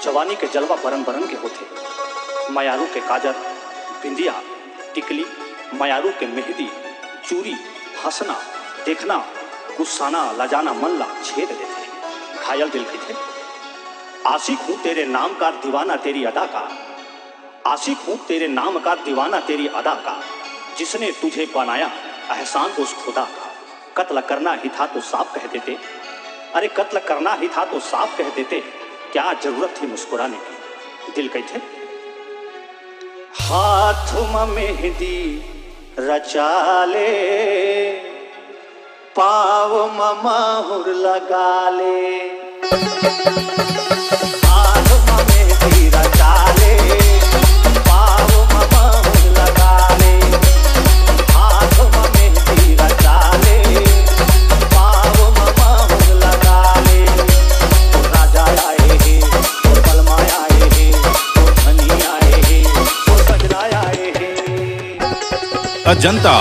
जवानी के जलवा बरन बरन के होते। मयारू के काजर, बिंदिया, टिकली, मयारू के मेहंदी, चूड़ी, हंसना, देखना, गुस्साना, लजाना मन ला छेद देते। घायल दिल के थे। आशिक हूँ तेरे नाम का दीवाना तेरी अदा का, आशिक हूँ तेरे नाम का दीवाना तेरी अदा का, जिसने तुझे बनाया एहसान उस खुदा का। कत्ल करना ही था तो साफ कह देते, अरे कत्ल करना ही था तो साफ कह देते, क्या जरूरत थी मुस्कुराने की। दिल कहते हाथ में मेहंदी रचा ले, पाव में माहुर लगा ले। हाथ में मेहंदी रचा ले, पाव में माहुर लगा ले। हाथ में मेहंदी रचा ले, पाव में माहुर लगा ले। तो राजा आए हैं, तो बलमा आए हैं, तो धनी आए हैं, तो सजना आए हैं। अजंता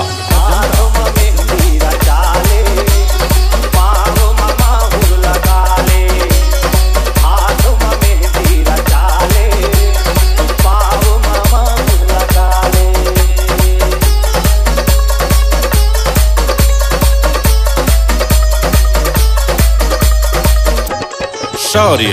शौर्य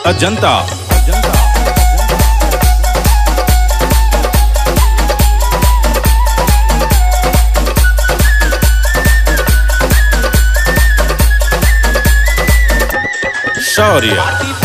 अजंता शौर्य।